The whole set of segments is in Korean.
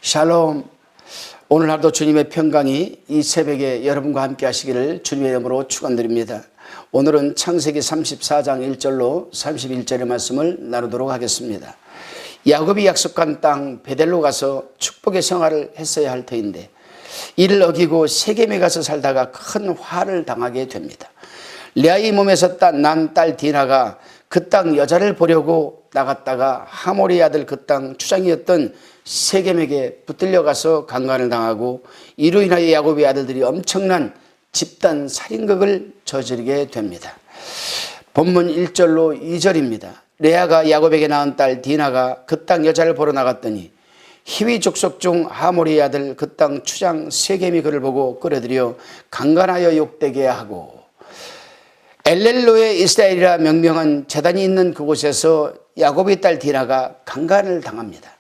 샬롬. 오늘 하루도 주님의 평강이 이 새벽에 여러분과 함께 하시기를 주님의 이름으로 축원드립니다. 오늘은 창세기 34장 1절로 31절의 말씀을 나누도록 하겠습니다. 야곱이 약속한 땅 베델로 가서 축복의 생활을 했어야 할 터인데 이를 어기고 세겜에 가서 살다가 큰 화를 당하게 됩니다. 레아의 몸에서 난 딸 디나가 그 땅 여자를 보려고 나갔다가 하모리 아들 그 땅 추장이었던 세겜에게 붙들려 가서 강간을 당하고 이로 인하여 야곱의 아들들이 엄청난 집단 살인극을 저지르게 됩니다. 본문 1절로 2절입니다. 레아가 야곱에게 낳은 딸 디나가 그 땅 여자를 보러 나갔더니 히위 족속 중 하모리 아들 그 땅 추장 세겜이 그를 보고 끌어들여 강간하여 욕되게 하고 엘렐로의 이스라엘이라 명명한 제단이 있는 그곳에서 야곱의 딸 디나가 강간을 당합니다.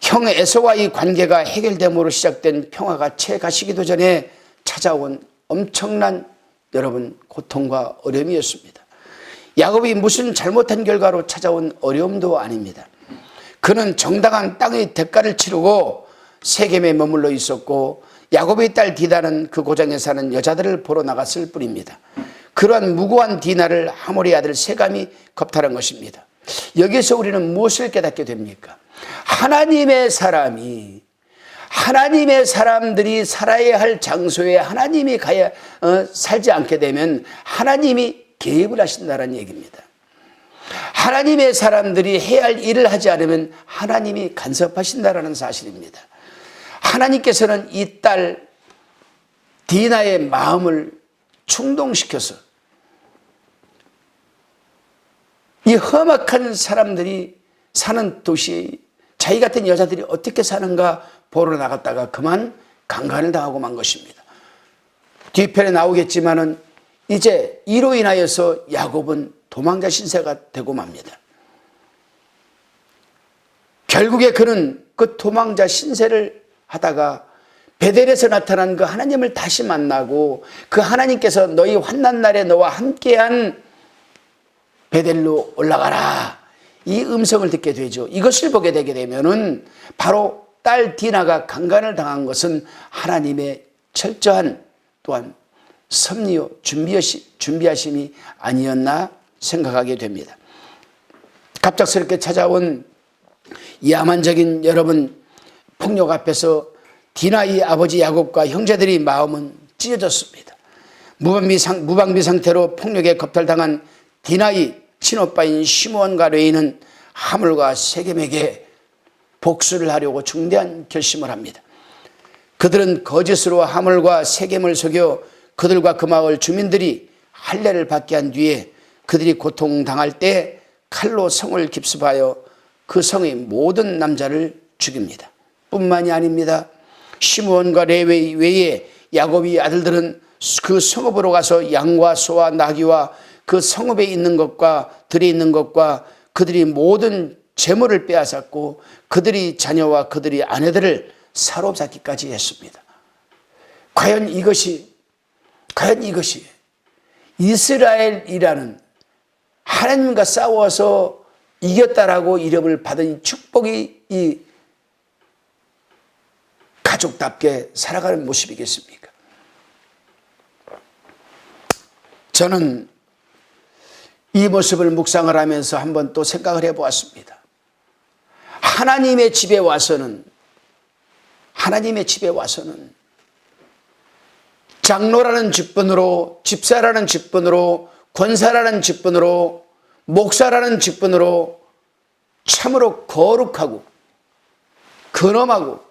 형 에서와의 관계가 해결됨으로 시작된 평화가 채 가시기도 전에 찾아온 엄청난 여러분 고통과 어려움이었습니다. 야곱이 무슨 잘못한 결과로 찾아온 어려움도 아닙니다. 그는 정당한 땅의 대가를 치르고 세겜에 머물러 있었고 야곱의 딸 디나는 그 고장에 사는 여자들을 보러 나갔을 뿐입니다. 그러한 무고한 디나를 하모리 아들 세감이 겁탈한 것입니다. 여기서 우리는 무엇을 깨닫게 됩니까? 하나님의 사람들이 살아야 할 장소에 하나님이 살지 않게 되면 하나님이 개입을 하신다는 얘기입니다. 하나님의 사람들이 해야 할 일을 하지 않으면 하나님이 간섭하신다는 사실입니다. 하나님께서는 이 딸 디나의 마음을 충동시켜서 이 험악한 사람들이 사는 도시에 자기 같은 여자들이 어떻게 사는가 보러 나갔다가 그만 강간을 당하고 만 것입니다. 뒤편에 나오겠지만은 이제 이로 인하여서 야곱은 도망자 신세가 되고 맙니다. 결국에 그는 그 도망자 신세를 하다가 베델에서 나타난 그 하나님을 다시 만나고 그 하나님께서 너희 환난 날에 너와 함께한 베델로 올라가라 이 음성을 듣게 되죠. 이것을 보게 되게 되면은 바로 딸 디나가 강간을 당한 것은 하나님의 철저한 또한 섭리요 준비하심이 아니었나 생각하게 됩니다. 갑작스럽게 찾아온 야만적인 여러분 폭력 앞에서 디나의 아버지 야곱과 형제들이 마음은 찢어졌습니다. 무방비 상태로 폭력에 겁탈당한 디나의 친오빠인 시므온과 레이는 하물과 세겜에게 복수를 하려고 중대한 결심을 합니다. 그들은 거짓으로 하물과 세겜을 속여 그들과 그 마을 주민들이 할례를 받게 한 뒤에 그들이 고통당할 때 칼로 성을 깁습하여 그 성의 모든 남자를 죽입니다. 뿐만이 아닙니다. 시므온과 레위 외에 야곱의 아들들은 그 성읍으로 가서 양과 소와 나귀와 그 성읍에 있는 것과 들에 있는 것과 그들이 모든 재물을 빼앗았고 그들이 자녀와 그들이 아내들을 사로잡기까지 했습니다. 과연 이것이 이스라엘이라는 하나님과 싸워서 이겼다라고 이름을 받은 축복이 이 가족답게 살아가는 모습이겠습니까? 저는 이 모습을 묵상을 하면서 한번 또 생각을 해보았습니다. 하나님의 집에 와서는 장로라는 직분으로, 집사라는 직분으로, 권사라는 직분으로, 목사라는 직분으로 참으로 거룩하고 근엄하고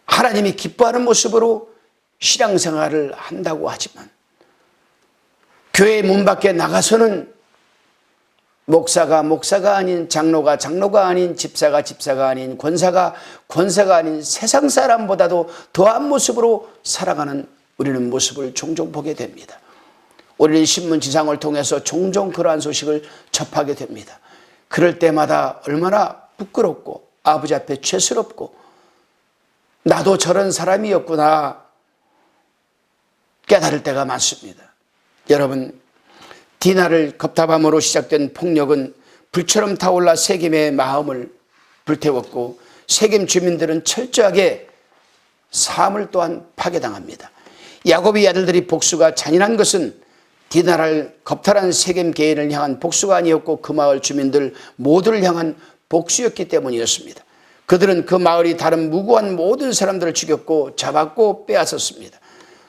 하나님이 기뻐하는 모습으로 신앙생활을 한다고 하지만 교회 문 밖에 나가서는 목사가 아닌 장로가 아닌 집사가 아닌 권사가 아닌 세상 사람보다도 더한 모습으로 살아가는 우리는 모습을 종종 보게 됩니다. 우리는 신문 지상을 통해서 종종 그러한 소식을 접하게 됩니다. 그럴 때마다 얼마나 부끄럽고 아버지 앞에 죄스럽고 나도 저런 사람이었구나 깨달을 때가 많습니다. 여러분, 디나를 겁탈함으로 시작된 폭력은 불처럼 타올라 세겜의 마음을 불태웠고 세겜 주민들은 철저하게 사함을 또한 파괴당합니다. 야곱의 아들들이 복수가 잔인한 것은 디나를 겁탈한 세겜 개인을 향한 복수가 아니었고 그 마을 주민들 모두를 향한 복수였기 때문이었습니다. 그들은 그 마을이 다른 무고한 모든 사람들을 죽였고 잡았고 빼앗았습니다.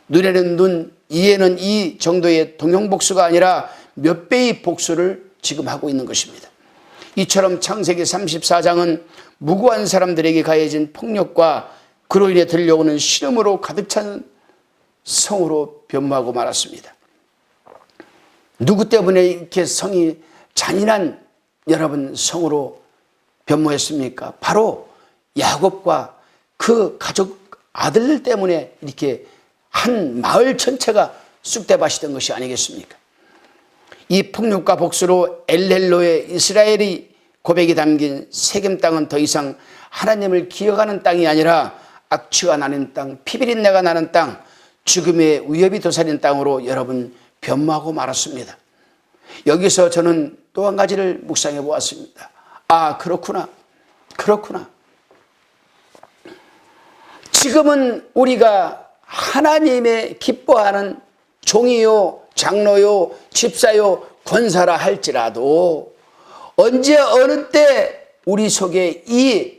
눈에는 눈, 이에는 이 정도의 동형복수가 아니라 몇 배의 복수를 지금 하고 있는 것입니다. 이처럼 창세기 34장은 무고한 사람들에게 가해진 폭력과 그로 인해 들려오는 신음으로 가득 찬 성으로 변모하고 말았습니다. 누구 때문에 이렇게 성이 잔인한 여러분 성으로 변모했습니까? 바로 야곱과 그 가족 아들들 때문에 이렇게 한 마을 전체가 쑥대밭이 된 것이 아니겠습니까? 이 폭력과 복수로 엘렐로의 이스라엘이 고백이 담긴 세겜 땅은 더 이상 하나님을 기억하는 땅이 아니라 악취가 나는 땅, 피비린내가 나는 땅, 죽음의 위협이 도사린 땅으로 여러분 변모하고 말았습니다. 여기서 저는 또 한 가지를 묵상해 보았습니다. 아, 그렇구나. 지금은 우리가 하나님의 기뻐하는 종이요, 장로요, 집사요, 권사라 할지라도 언제 어느 때 우리 속에 이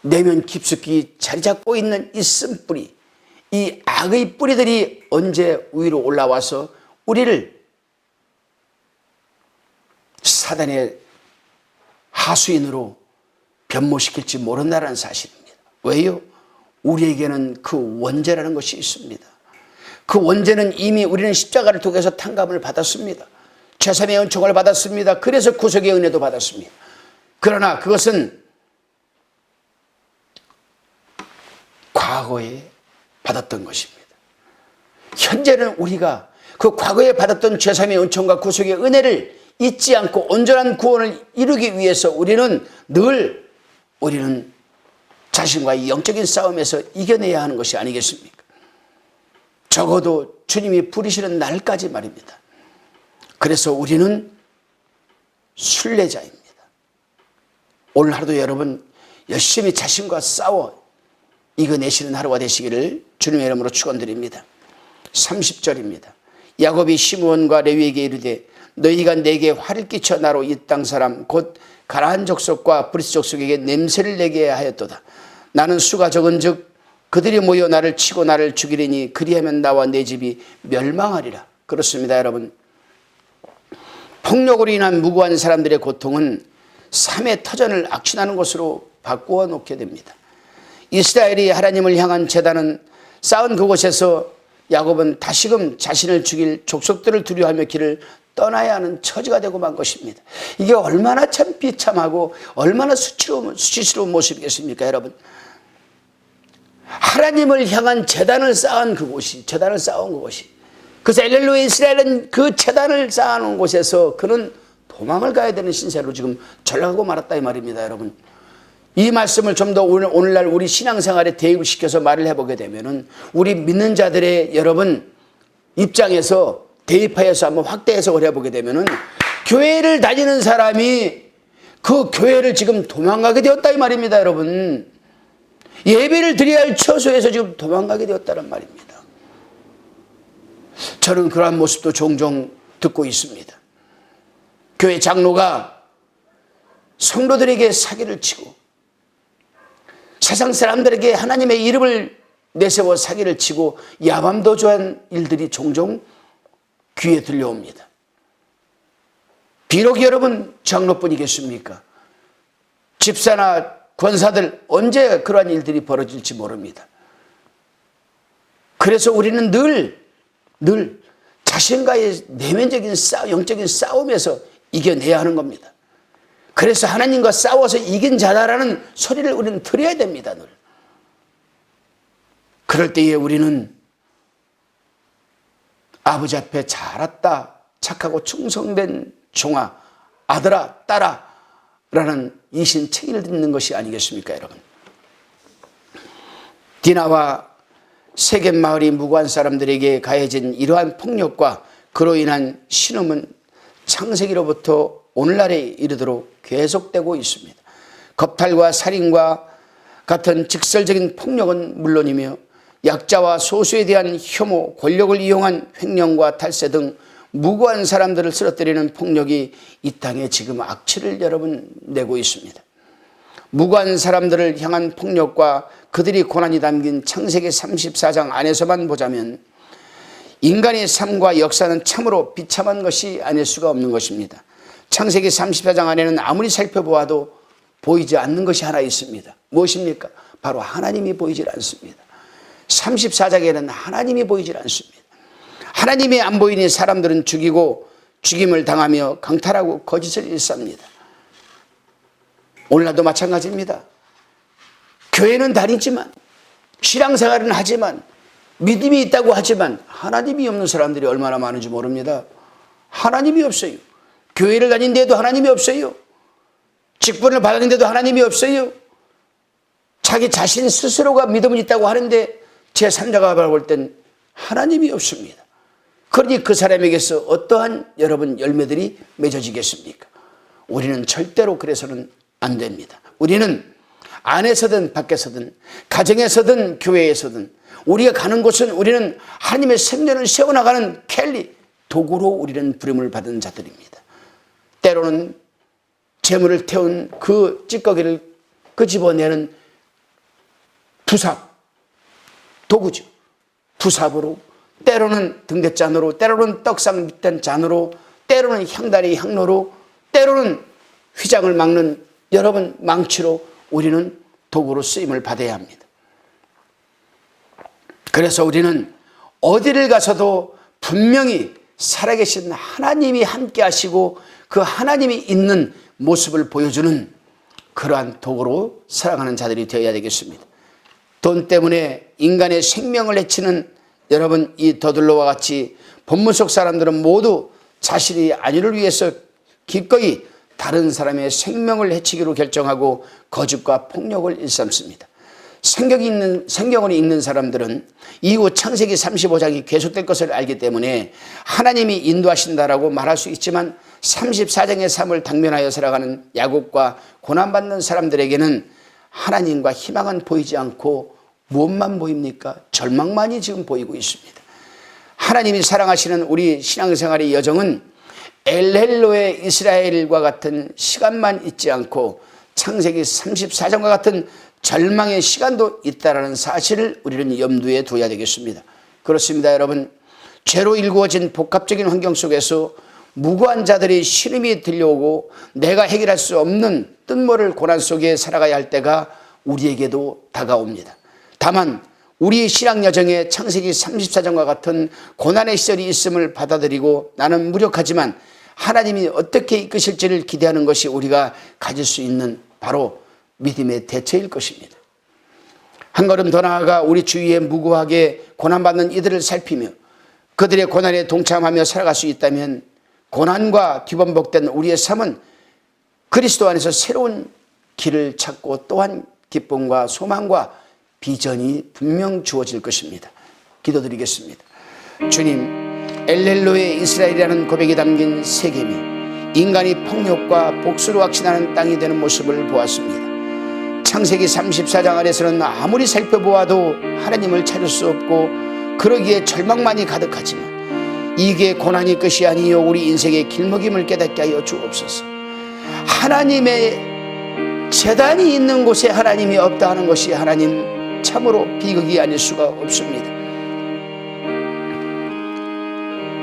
내면 깊숙이 자리 잡고 있는 이 쓴뿌리, 이 악의 뿌리들이 언제 위로 올라와서 우리를 사단의 하수인으로 변모시킬지 모른다는 사실입니다. 왜요? 우리에게는 그 원죄라는 것이 있습니다. 그 원죄는 이미 우리는 십자가를 통해서 탕감을 받았습니다. 죄사함의 은총을 받았습니다. 그래서 구속의 은혜도 받았습니다. 그러나 그것은 과거에 받았던 것입니다. 현재는 우리가 그 과거에 받았던 죄사함의 은총과 구속의 은혜를 잊지 않고 온전한 구원을 이루기 위해서 우리는 자신과의 영적인 싸움에서 이겨내야 하는 것이 아니겠습니까? 적어도 주님이 부르시는 날까지 말입니다. 그래서 우리는 순례자입니다. 오늘 하루도 여러분 열심히 자신과 싸워 이겨내시는 하루가 되시기를 주님의 이름으로 축원드립니다. 30절입니다. 야곱이 시므온과 레위에게 이르되 너희가 내게 화를 끼쳐 나로 이 땅 사람 곧 가나안 족속과 브리스 족속에게 냄새를 내게 하였도다. 나는 수가 적은즉 그들이 모여 나를 치고 나를 죽이리니 그리하면 나와 내 집이 멸망하리라. 그렇습니다, 여러분. 폭력으로 인한 무고한 사람들의 고통은 삶의 터전을 악취나는 것으로 바꾸어 놓게 됩니다. 이스라엘이 하나님을 향한 제단은 쌓은 그곳에서 야곱은 다시금 자신을 죽일 족속들을 두려워하며 길을 떠나야 하는 처지가 되고 만 것입니다. 이게 얼마나 참 비참하고 얼마나 수치스러운 모습이겠습니까, 여러분? 하나님을 향한 제단을 쌓은 그곳이, 그래서 엘렐로의 이스라엘은 그 제단을 쌓아놓은 곳에서 그는 도망을 가야 되는 신세로 지금 전락하고 말았다 이 말입니다, 여러분. 이 말씀을 좀 더 오늘날 우리 신앙생활에 대입을 시켜서 말을 해보게 되면은 우리 믿는 자들의 여러분 입장에서 대입하여서 한번 확대 해석을 해보게 되면은 교회를 다니는 사람이 그 교회를 지금 도망가게 되었다 이 말입니다, 여러분. 예배를 드려야 할 처소에서 지금 도망가게 되었다는 말입니다. 저는 그러한 모습도 종종 듣고 있습니다. 교회 장로가 성도들에게 사기를 치고 세상 사람들에게 하나님의 이름을 내세워 사기를 치고 야밤도주한 일들이 종종 귀에 들려옵니다. 비록 여러분 장로뿐이겠습니까? 집사나 권사들 언제 그러한 일들이 벌어질지 모릅니다. 그래서 우리는 늘 자신과의 내면적인 영적인 싸움에서 이겨내야 하는 겁니다. 그래서 하나님과 싸워서 이긴 자다라는 소리를 우리는 들어야 됩니다, 늘. 그럴 때에 우리는 아버지 앞에 잘 왔다, 착하고 충성된 종아, 아들아, 딸아 라는 이신 책임을 듣는 것이 아니겠습니까, 여러분? 디나와 세겜 마을이 무고한 사람들에게 가해진 이러한 폭력과 그로 인한 신음은 창세기로부터 오늘날에 이르도록 계속되고 있습니다. 겁탈과 살인과 같은 직설적인 폭력은 물론이며 약자와 소수에 대한 혐오, 권력을 이용한 횡령과 탈세 등 무고한 사람들을 쓰러뜨리는 폭력이 이 땅에 지금 악취를 여러분 내고 있습니다. 무고한 사람들을 향한 폭력과 그들이 고난이 담긴 창세기 34장 안에서만 보자면 인간의 삶과 역사는 참으로 비참한 것이 아닐 수가 없는 것입니다. 창세기 34장 안에는 아무리 살펴보아도 보이지 않는 것이 하나 있습니다. 무엇입니까? 바로 하나님이 보이질 않습니다. 34장에는 하나님이 보이질 않습니다. 하나님이 안 보이니 사람들은 죽이고 죽임을 당하며 강탈하고 거짓을 일삼니다. 오늘날도 마찬가지입니다. 교회는 다니지만 신앙생활은 하지만 믿음이 있다고 하지만 하나님이 없는 사람들이 얼마나 많은지 모릅니다. 하나님이 없어요. 교회를 다닌데도 하나님이 없어요. 직분을 받았는데도 하나님이 없어요. 자기 자신 스스로가 믿음은 있다고 하는데 제3자가 바라볼 땐 하나님이 없습니다. 그러니 그 사람에게서 어떠한 여러분 열매들이 맺어지겠습니까? 우리는 절대로 그래서는 안 됩니다. 우리는 안에서든 밖에서든 가정에서든 교회에서든 우리가 가는 곳은 우리는 하나님의 생명을 세워나가는 켈리, 도구로 우리는 부름을 받은 자들입니다. 때로는 재물을 태운 그 찌꺼기를 끄집어내는 부삽, 도구죠. 부삽으로, 때로는 등대잔으로, 때로는 떡상 밑단 잔으로, 때로는 향다리 향로로, 때로는 휘장을 막는 여러분 망치로 우리는 도구로 쓰임을 받아야 합니다. 그래서 우리는 어디를 가서도 분명히 살아계신 하나님이 함께 하시고 그 하나님이 있는 모습을 보여주는 그러한 도구로 살아가는 자들이 되어야 되겠습니다. 돈 때문에 인간의 생명을 해치는 여러분 이 더들로와 같이 본문 속 사람들은 모두 자신이 안위를 위해서 기꺼이 다른 사람의 생명을 해치기로 결정하고 거짓과 폭력을 일삼습니다. 성경을 읽는 사람들은 이후 창세기 35장이 계속될 것을 알기 때문에 하나님이 인도하신다라고 말할 수 있지만 34장의 삶을 당면하여 살아가는 야곱과 고난받는 사람들에게는 하나님과 희망은 보이지 않고 무엇만 보입니까? 절망만이 지금 보이고 있습니다. 하나님이 사랑하시는 우리 신앙생활의 여정은 엘헬로의 이스라엘과 같은 시간만 있지 않고 창세기 34장과 같은 절망의 시간도 있다는 사실을 우리는 염두에 둬야 되겠습니다. 그렇습니다, 여러분. 죄로 일구어진 복합적인 환경 속에서 무고한 자들이 신음이 들려오고 내가 해결할 수 없는 뜻모를 고난 속에 살아가야 할 때가 우리에게도 다가옵니다. 다만 우리 신앙 여정에 창세기 34장과 같은 고난의 시절이 있음을 받아들이고 나는 무력하지만 하나님이 어떻게 이끄실지를 기대하는 것이 우리가 가질 수 있는 바로 믿음의 대처일 것입니다. 한 걸음 더 나아가 우리 주위에 무고하게 고난받는 이들을 살피며 그들의 고난에 동참하며 살아갈 수 있다면 고난과 뒤범벅된 우리의 삶은 그리스도 안에서 새로운 길을 찾고 또한 기쁨과 소망과 비전이 분명 주어질 것입니다. 기도드리겠습니다. 주님, 엘렐로의 이스라엘이라는 고백이 담긴 세겜이 인간이 폭력과 복수로 확신하는 땅이 되는 모습을 보았습니다. 창세기 34장 아래서는 아무리 살펴보아도 하나님을 찾을 수 없고 그러기에 절망만이 가득하지만 이게 고난이 끝이 아니요 우리 인생의 길목임을 깨닫게 하여 주옵소서. 하나님의 재단이 있는 곳에 하나님이 없다 하는 것이 하나님 참으로 비극이 아닐 수가 없습니다.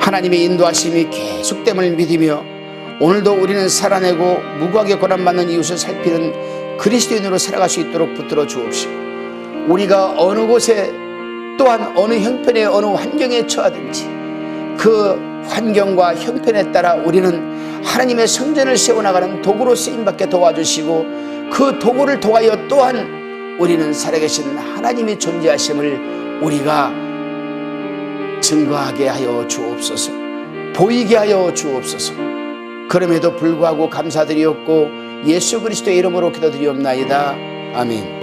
하나님의 인도하심이 계속됨을 믿으며 오늘도 우리는 살아내고 무고하게 고난받는 이웃을 살피는 그리스도인으로 살아갈 수 있도록 붙들어 주옵시고 우리가 어느 곳에 또한 어느 형편의 어느 환경에 처하든지 그 환경과 형편에 따라 우리는 하나님의 성전을 세워나가는 도구로 쓰임받게 도와주시고 그 도구를 통하여 또한 우리는 살아계신 하나님의 존재하심을 우리가 증거하게 하여 주옵소서. 보이게 하여 주옵소서. 그럼에도 불구하고 감사드리옵고 예수 그리스도의 이름으로 기도드리옵나이다. 아멘.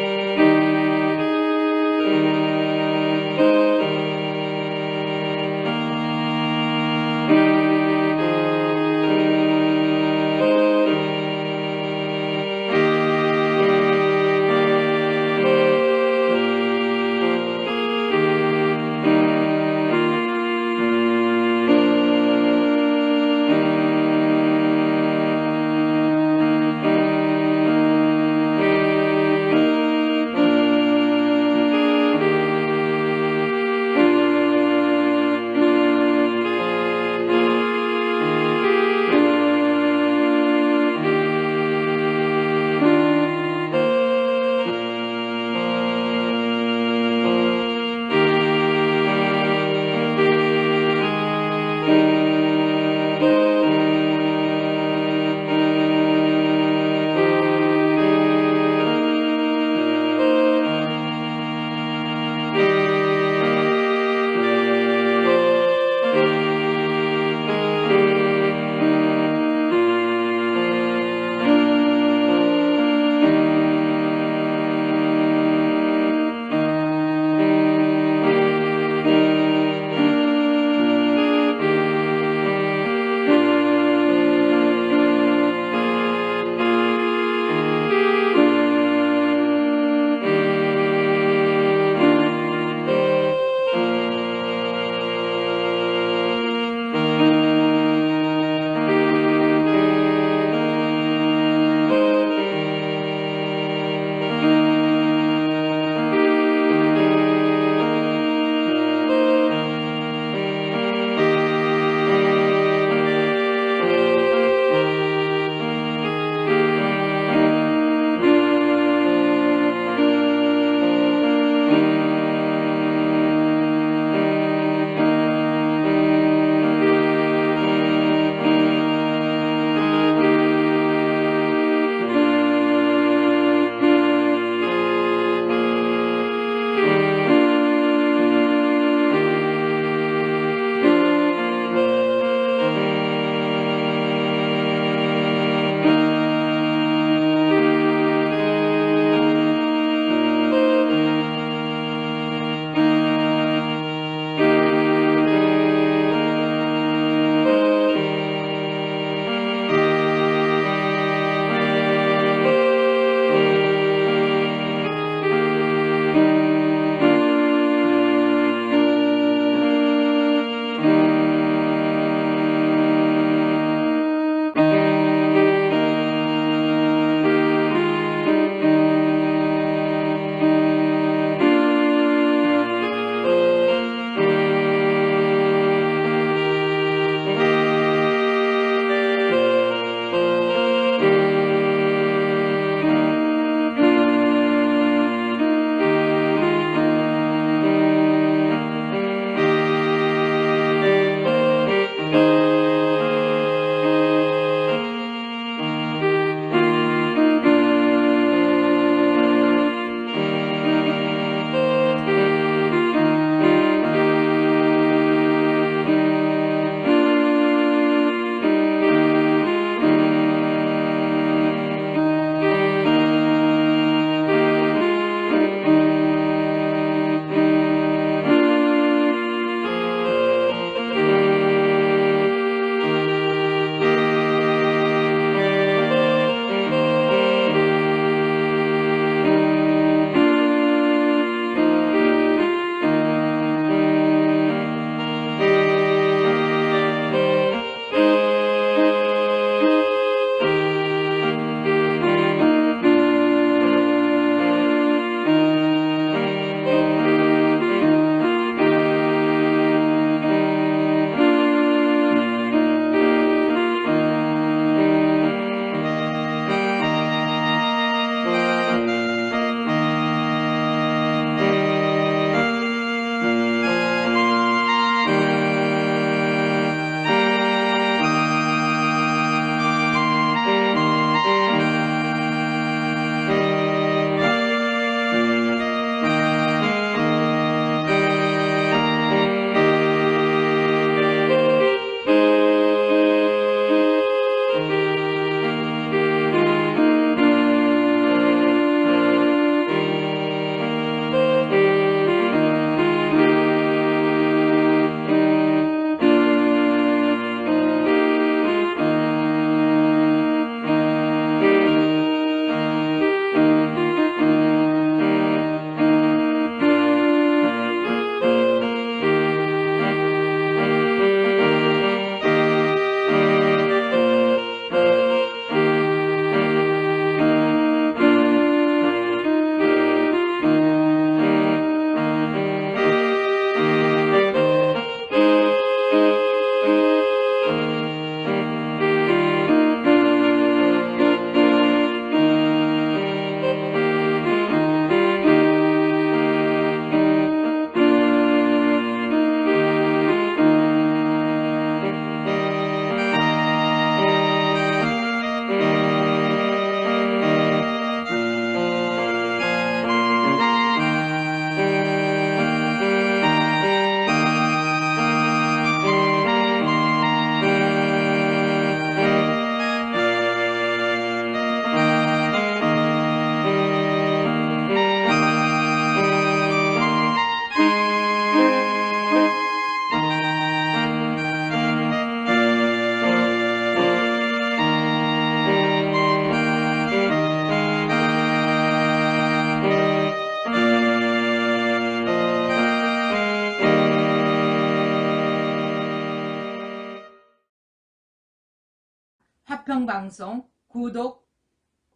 화평방송 구독,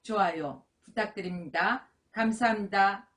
좋아요 부탁드립니다. 감사합니다.